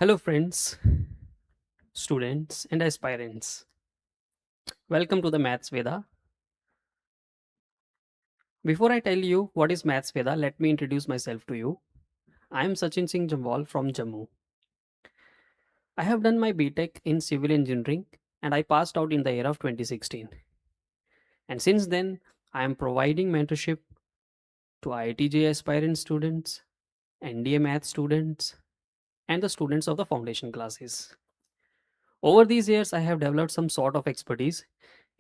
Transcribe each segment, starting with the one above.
Hello, friends, students, and aspirants. Welcome to the Maths Veda. Before I tell you what is Maths Veda, let me introduce myself to you. I am Sachin Singh Jamwal from Jammu. I have done my BTech in civil engineering and I passed out in the year of 2016. And since then, I am providing mentorship to IITJ aspirant students, NDA Math students, and the students of the foundation classes. Over these years, I have developed some sort of expertise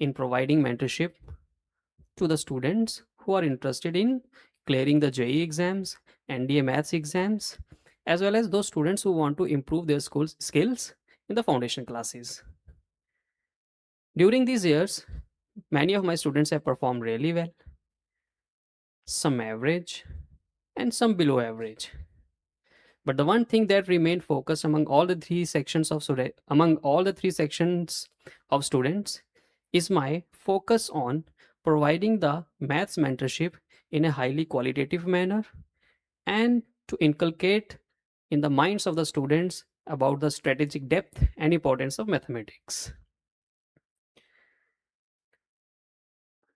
in providing mentorship to the students who are interested in clearing the JEE exams, NDA maths exams, as well as those students who want to improve their skills in the foundation classes. During these years, many of my students have performed really well, some average, and some below average. But the one thing that remained focused among all the three sections of students is my focus on providing the maths mentorship in a highly qualitative manner and to inculcate in the minds of the students about the strategic depth and importance of mathematics.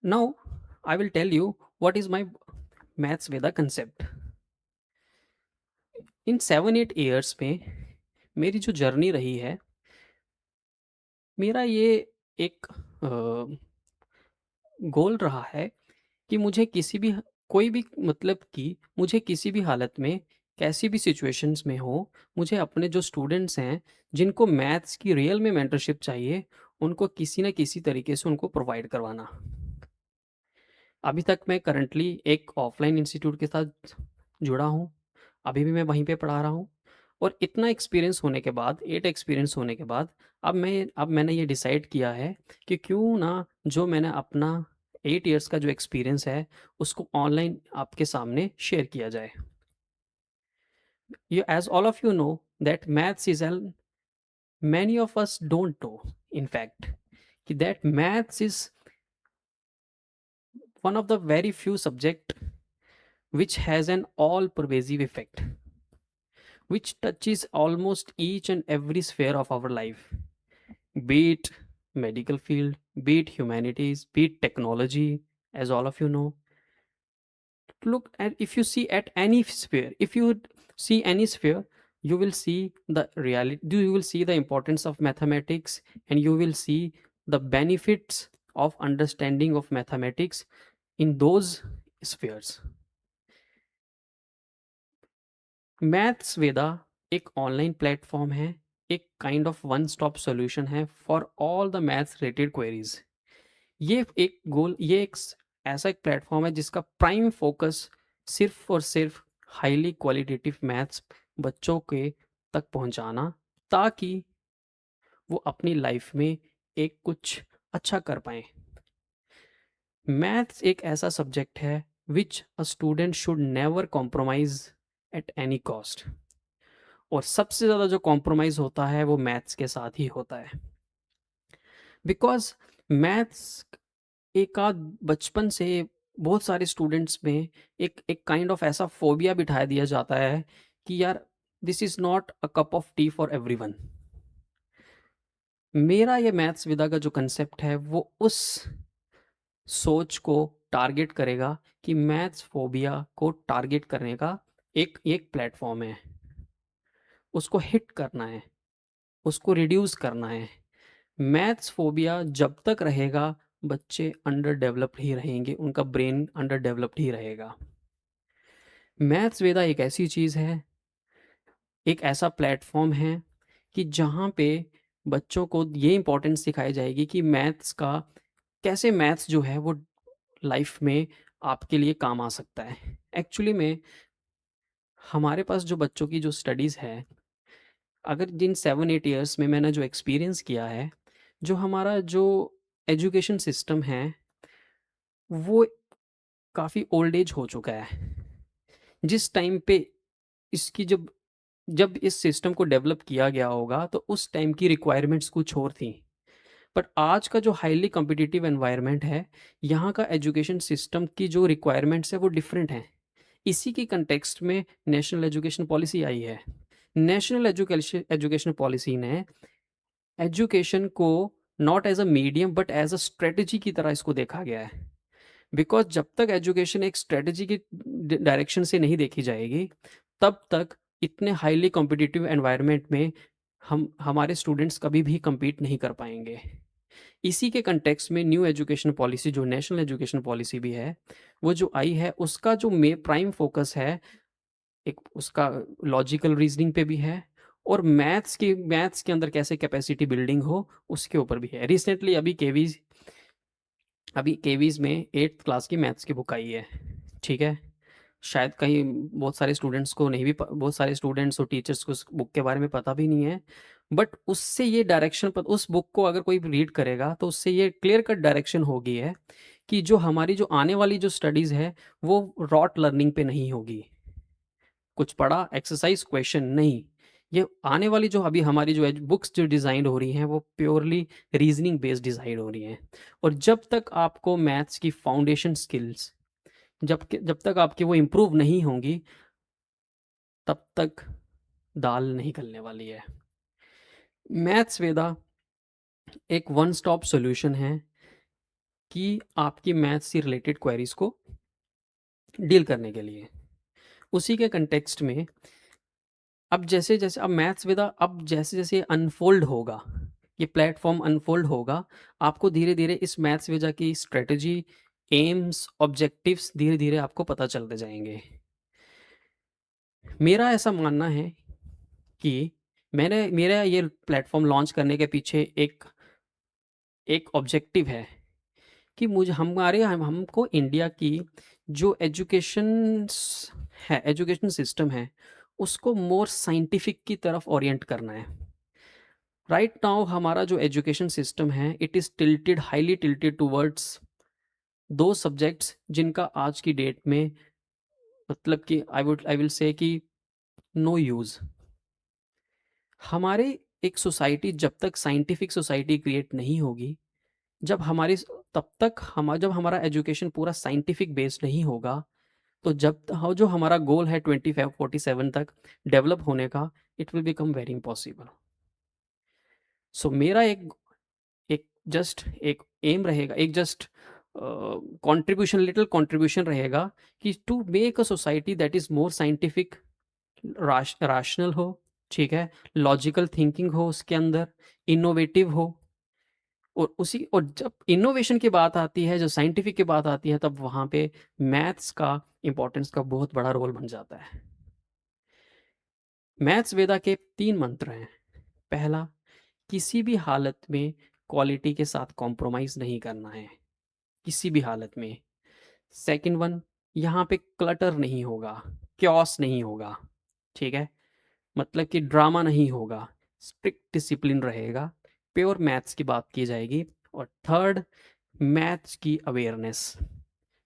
Now, I will tell you what is my maths Veda concept. In 7-8 years में मेरी जो journey रही है, मेरा ये एक गोल रहा है कि मुझे किसी भी कोई भी मतलब कि मुझे किसी भी हालत में कैसी भी सिचुएशंस में हो, मुझे अपने जो स्टूडेंट्स हैं जिनको मैथ्स की रियल में मेंटरशिप चाहिए, उनको किसी न किसी तरीके से उनको प्रोवाइड करवाना। अभी तक मैं करंटली एक ऑफलाइन इंस्टीट्यूट के साथ जुड़ा हूँ, अभी भी मैं वहीं पे पढ़ा रहा हूँ और इतना एक्सपीरियंस होने के बाद 8 एक्सपीरियंस होने के बाद अब मैंने ये डिसाइड किया है कि क्यों ना जो मैंने अपना 8 इयर्स का जो एक्सपीरियंस है उसको ऑनलाइन आपके सामने शेयर किया जाए। You, as all of you know, that maths is many of us don't know, in fact, that maths is one of the very few subject which has an all pervasive effect, which touches almost each and every sphere of our life, be it medical field, be it humanities, be it technology. As all of you know, look at, if you see at any sphere, if you see any sphere, you will see the reality, you will see the importance of mathematics, and you will see the benefits of understanding of mathematics in those spheres. Maths Veda एक online platform है, एक kind of one stop solution है for all the maths related queries. ये एक ऐसा एक platform है जिसका प्राइम फोकस सिर्फ और सिर्फ हाईली क्वालिटेटिव मैथ्स बच्चों के तक पहुंचाना, ताकि वो अपनी लाइफ में एक कुछ अच्छा कर पाए। मैथ्स एक ऐसा सब्जेक्ट है which a student should never compromise at any cost, और सबसे ज़्यादा जो कॉम्प्रोमाइज़ होता है वो मैथ्स के साथ ही होता है। बिकॉज़ मैथ्स एक आध बचपन से बहुत सारे स्टूडेंट्स में एक एक काइंड ऑफ ऐसा फ़ोबिया बिठा दिया जाता है कि यार, this is not a cup of T for everyone. मेरा ये मैथ्स विदा का जो कंसेप्ट है वो उस सोच को टारगेट करेगा कि मैथ्स फ़ोबिया को टारगेट करने का एक एक प्लेटफ़ॉर्म है। उसको हिट करना है, उसको रिड्यूस करना है। मैथ्स फ़ोबिया जब तक रहेगा, बच्चे अंडर डेवलप्ड ही रहेंगे, उनका ब्रेन अंडर डेवलप्ड ही रहेगा। मैथ्स वेदा एक ऐसी चीज़ है, एक ऐसा प्लेटफ़ॉर्म है कि जहाँ पे बच्चों को ये इम्पोर्टेंस सिखाई जाएगी कि मैथ्स का कैसे मैथ्स जो है वो लाइफ में आपके लिए काम आ सकता है। एक्चुअली में हमारे पास जो बच्चों की जो स्टडीज़ है, अगर जिन 7-8 इयर्स में मैंने जो एक्सपीरियंस किया है, जो हमारा जो एजुकेशन सिस्टम है, वो काफ़ी ओल्ड एज हो चुका है। जिस टाइम पे इसकी जब जब इस सिस्टम को डेवलप किया गया होगा, तो उस टाइम की रिक्वायरमेंट्स कुछ और थी। बट आज का जो हाईली कॉम्पिटिटिव एनवायरनमेंट है, यहाँ का एजुकेशन सिस्टम की जो रिक्वायरमेंट्स है वो डिफरेंट हैं। इसी के कंटेक्स्ट में नेशनल एजुकेशन पॉलिसी आई है, नेशनल एजुकेशन पॉलिसी ने एजुकेशन को not as a medium but as a strategy की तरह इसको देखा गया है। बिकॉज जब तक एजुकेशन एक स्ट्रेटजी की डायरेक्शन से नहीं देखी जाएगी, तब तक इतने हाईली कॉम्पिटिटिव एनवायरनमेंट में हमारे स्टूडेंट्स कभी भी compete नहीं कर पाएंगे। इसी के कंटेक्स्ट में न्यू एजुकेशन पॉलिसी, जो नेशनल एजुकेशन पॉलिसी भी है, वो जो आई है, उसका जो प्राइम फोकस है, एक उसका लॉजिकल रीजनिंग पे भी है, और मैथ्स के अंदर कैसे कैपेसिटी बिल्डिंग हो उसके ऊपर भी है। रिसेंटली अभी केवीज में 8th क्लास की मैथ्स की बुक आई है, ठीक है। शायद कहीं बहुत सारे स्टूडेंट्स को नहीं भी बहुत सारे स्टूडेंट्स और टीचर्स को उस बुक के बारे में पता भी नहीं है, बट उससे ये डायरेक्शन उस बुक को अगर कोई रीड करेगा तो उससे ये क्लियर कट डायरेक्शन होगी है कि जो हमारी जो आने वाली जो स्टडीज़ है वो रॉट लर्निंग पे नहीं होगी, कुछ पढ़ा एक्सरसाइज क्वेश्चन नहीं। ये आने वाली जो अभी हमारी जो बुक्स जो डिज़ाइन हो रही हैं वो प्योरली रीजनिंग बेस्ड डिज़ाइन हो रही हैं। और जब तक आपको मैथ्स की फाउंडेशन स्किल्स जब तक आपकी वो इम्प्रूव नहीं होंगी, तब तक दाल नहीं गलने वाली है। मैथ्स वेदा एक वन स्टॉप सॉल्यूशन है कि आपकी मैथ्स से रिलेटेड क्वेरीज को डील करने के लिए। उसी के कंटेक्स्ट में अब जैसे-जैसे अब मैथ्स विदा अब जैसे-जैसे अनफ़ोल्ड होगा, ये प्लेटफ़ॉर्म अनफ़ोल्ड होगा, आपको धीरे-धीरे इस मैथ्स विदा की स्ट्रैटेजी, एम्स, ऑब्जेक्टिव्स धीरे-धीरे आपको पता चलते जाएँगे। मेरा ऐसा मानना है कि मेरा ये प्लेटफ़ॉर्म लॉन्च करने के पीछे एक एक ऑब्जेक्टिव है कि हमको इंडिया की जो एजुकेशन सिस्टम है, उसको मोर साइंटिफिक की तरफ ओरिएंट करना है। राइट नाउ हमारा जो एजुकेशन सिस्टम है, it is highly tilted towards दो सब्जेक्ट्स जिनका आज की डेट में मतलब कि आई विल से कि नो यूज़। हमारे एक सोसाइटी जब तक साइंटिफिक सोसाइटी क्रिएट नहीं होगी, जब हमारी तब तक जब हमारा एजुकेशन पूरा साइंटिफिक बेस्ड नहीं होगा, तो जो हमारा गोल है 2547 तक डेवलप होने का, it will become very impossible. So मेरा एक जस्ट एक एम रहेगा, एक जस्ट लिटिल कॉन्ट्रीब्यूशन रहेगा कि to make a society that is more scientific, rational हो, ठीक है, लॉजिकल थिंकिंग हो उसके अंदर, इनोवेटिव हो। और जब इनोवेशन की बात आती है, जो साइंटिफिक की बात आती है, तब वहाँ पे मैथ्स का इम्पोर्टेंस का बहुत बड़ा रोल बन जाता है। मैथ्स वेदा के 3 मंत्र हैं। पहला, किसी भी हालत में क्वालिटी के साथ कॉम्प्रोमाइज़ नहीं करना है, किसी भी हालत में। सेकंड वन, यहाँ पे क्लटर नहीं होगा, क्योस नहीं होगा, ठीक है? मतलब कि ड्रामा नहीं होगा, स्ट्रिक्ट डिसिप्लिन रहेगा, प्योर मैथ्स की बात की जाएगी। और थर्ड, मैथ्स की अवेयरनेस।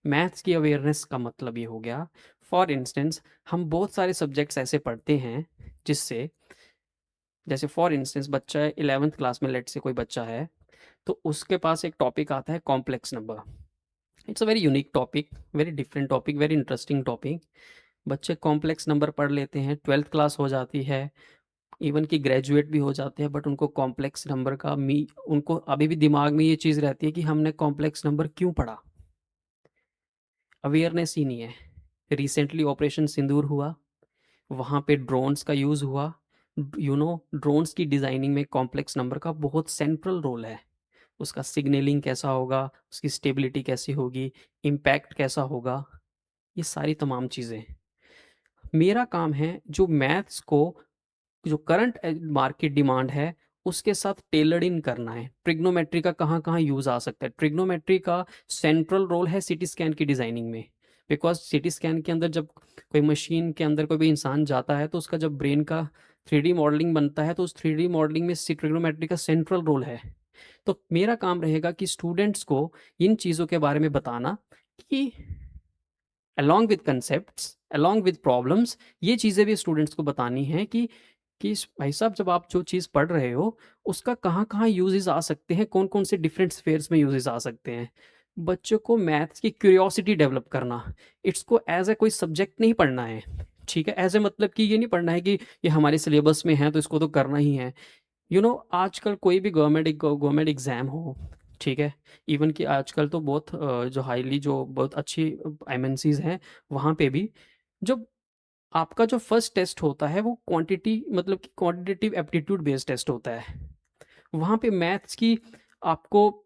मैथ्स की अवेयरनेस का मतलब ये हो गया, फॉर इंस्टेंस हम बहुत सारे सब्जेक्ट्स ऐसे पढ़ते हैं जिससे, जैसे फॉर इंस्टेंस बच्चा है 11th क्लास में, लेट से कोई बच्चा है, तो उसके पास एक टॉपिक आता है complex number. It's a very unique topic, very different topic, very interesting topic. बच्चे कॉम्प्लेक्स नंबर पढ़ लेते हैं, 12th क्लास हो जाती है, इवन कि ग्रेजुएट भी हो जाते हैं, बट उनको कॉम्प्लेक्स नंबर का उनको अभी भी दिमाग में ये चीज़ रहती है कि हमने कॉम्प्लेक्स नंबर क्यों पढ़ा, अवेयरनेस ही नहीं है। रिसेंटली ऑपरेशन सिंदूर हुआ, वहाँ पे ड्रोन्स का यूज़ हुआ। ड्रोन्स की डिज़ाइनिंग में कॉम्प्लेक्स नंबर का बहुत सेंट्रल रोल है। उसका सिग्नलिंग कैसा होगा, उसकी स्टेबिलिटी कैसी होगी, इम्पैक्ट कैसा होगा, ये सारी तमाम चीज़ें। मेरा काम है जो मैथ्स को, जो करंट मार्केट डिमांड है, उसके साथ टेलर्ड इन करना है। ट्रिग्नोमेट्री का कहाँ-कहाँ यूज़ आ सकता है। ट्रिग्नोमेट्री का सेंट्रल रोल है सीटी स्कैन की डिज़ाइनिंग में, बिकॉज़ सीटी स्कैन के अंदर जब कोई मशीन के अंदर कोई भी इंसान जाता है, तो उसका जब ब्रेन का 3D मॉडलिंग बनता है, तो उस 3D मॉडलिंग में ट्रिग्नोमेट्री का सेंट्रल रोल है। तो मेरा काम रहेगा कि स्टूडेंट्स को इन चीज़ों के बारे में बताना कि along with concepts, along with problems, ये चीज़ें भी स्टूडेंट्स को बतानी है कि भाई साहब, जब आप जो चीज़ पढ़ रहे हो, उसका कहाँ-कहाँ यूज़ेज़ आ सकते हैं, कौन-कौन से डिफरेंट स्फेयर्स में यूज़ेज़ आ सकते हैं। बच्चों को मैथ्स की क्यूरियोसिटी डेवलप करना, इसको एज़ कोई सब्जेक्ट नहीं पढ़ना है ठीक है? ऐसे मतलब कि ये नहीं पढ़ना है कि ये हमारे सिलेबस में है तो इसको तो करना ही है। आजकल कोई भी गवर्नमेंट एग्ज़ाम हो, ठीक है? इवन कि आजकल तो बहुत जो बहुत अच्छी एमएनसीज़ हैं, वहाँ पे भी जब आपका जो फर्स्ट टेस्ट होता है वो क्वांटिटी मतलब कि क्वांटिटेटिव एप्टीट्यूड बेस्ड टेस्ट होता है। वहाँ पे आपको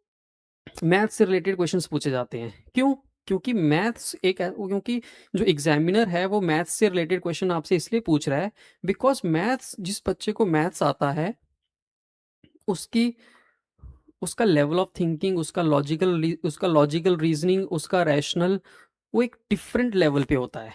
मैथ्स से रिलेटेड क्वेश्चंस पूछे जाते हैं। क्यों? क्योंकि जो एग्ज़ामिनर है वो मैथ्स से रिलेटेड क्वेश्चन आपसे इसलिए पूछ रहा है बिकॉज़ मैथ्स जिस बच्चे को मैथ्स आता है, उसकी उसका लेवल ऑफ थिंकिंग, उसका लॉजिकल रीज़निंग, उसका रैशनल वो एक डिफरेंट लेवल पे होता है।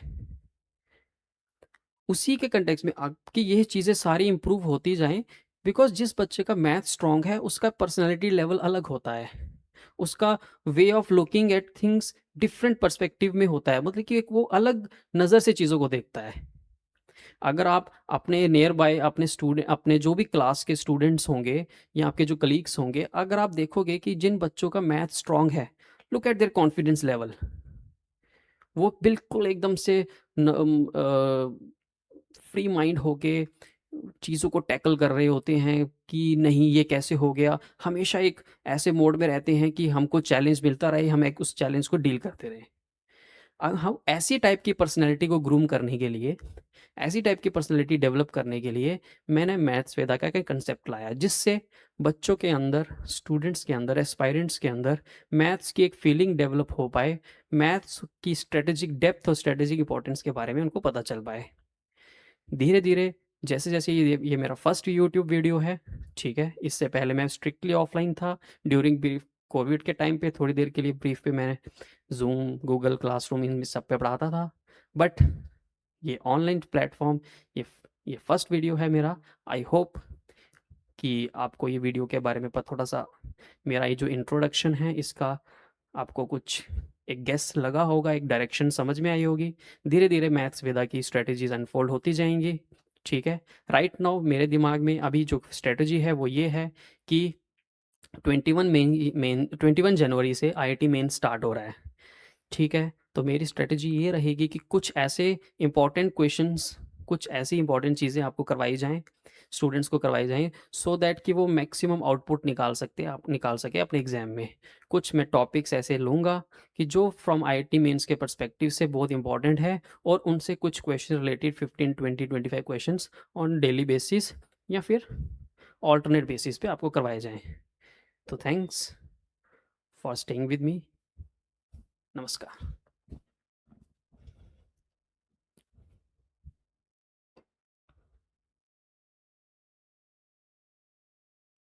उसी के कॉन्टेक्स्ट में आपकी ये चीज़ें सारी इम्प्रूव होती जाएँ बिकॉज़ जिस बच्चे का मैथ स्ट्रॉन्ग है, उसका पर्सनैलिटी लेवल अलग होता है। उसका way of looking at things different perspective में होता है। मतलब कि एक वो अलग नज़र से चीज़ों को देखता है। अगर आप अपने नियर बाय अपने जो भी क्लास के स्टूडेंट्स होंगे या आपके जो कलीग्स होंगे, अगर आप देखोगे कि जिन बच्चों का मैथ स्ट्रॉन्ग है, look at there confidence level. वो बिल्कुल एकदम से फ्री माइंड होके चीज़ों को टैकल कर रहे होते हैं कि नहीं ये कैसे हो गया। हमेशा एक ऐसे मोड में रहते हैं कि हमको चैलेंज मिलता रहे, हम एक उस चैलेंज को डील करते रहें। हम ऐसी टाइप की पर्सनैलिटी को ग्रूम करने के लिए, ऐसी टाइप की पर्सनैलिटी डेवलप करने के लिए मैंने मैथ्सवेदा का एक कंसेप्ट लाया, जिससे बच्चों के अंदर, स्टूडेंट्स के अंदर, एस्पायरेंट्स के अंदर मैथ्स की एक फीलिंग डेवलप हो पाए, मैथ्स की स्ट्रैटेजिक डेप्थ और स्ट्रैटेजिक इंपॉर्टेंस के बारे में उनको पता चल पाए। धीरे-धीरे जैसे-जैसे ये मेरा फर्स्ट यूट्यूब वीडियो है, ठीक है? इससे पहले मैं स्ट्रिक्टली ऑफ़लाइन था। ड्यूरिंग ब्रीफ कोविड के टाइम पे थोड़ी देर के लिए ब्रीफ पे मैं ज़ूम, गूगल क्लासरूम इन सब पे पढ़ाता था। बट ये ऑनलाइन प्लेटफ़ॉर्म ये फर्स्ट वीडियो है मेरा। आई होप कि आपको ये वीडियो के बारे में थोड़ा-सा मेरा ये जो इंट्रोडक्शन है इसका आपको कुछ एक गेस लगा होगा, एक डायरेक्शन समझ में आई होगी। धीरे-धीरे मैथ्सवेदा की स्ट्रैटेजीज़ अनफ़ोल्ड होती जाएँगी, ठीक है? राइट नाउ मेरे दिमाग में अभी जो स्ट्रैटेजी है वो ये है कि 21 जनवरी से आईआईटी मेन स्टार्ट हो रहा है, ठीक है? तो मेरी स्ट्रैटेजी ये रहेगी कि कुछ ऐसी इम्पोर्टेंट चीज़ें आपको करवाई जाएँ, स्टूडेंट्स को करवाई जाएँ सो दैट कि वो मैक्सिमम आउटपुट निकाल सकें अपने एग्ज़ाम में। कुछ मैं टॉपिक्स ऐसे लूँगा कि जो फ्रॉम आईआईटी मेंस के पर्सपेक्टिव से बहुत इम्पोर्टेंट है और उनसे कुछ question related 15, 20, 25 questions on daily basis या फिर अल्टरनेट बेसिस पे आपको करवाए जाएँ। तो thanks for staying with me. नमस्कार।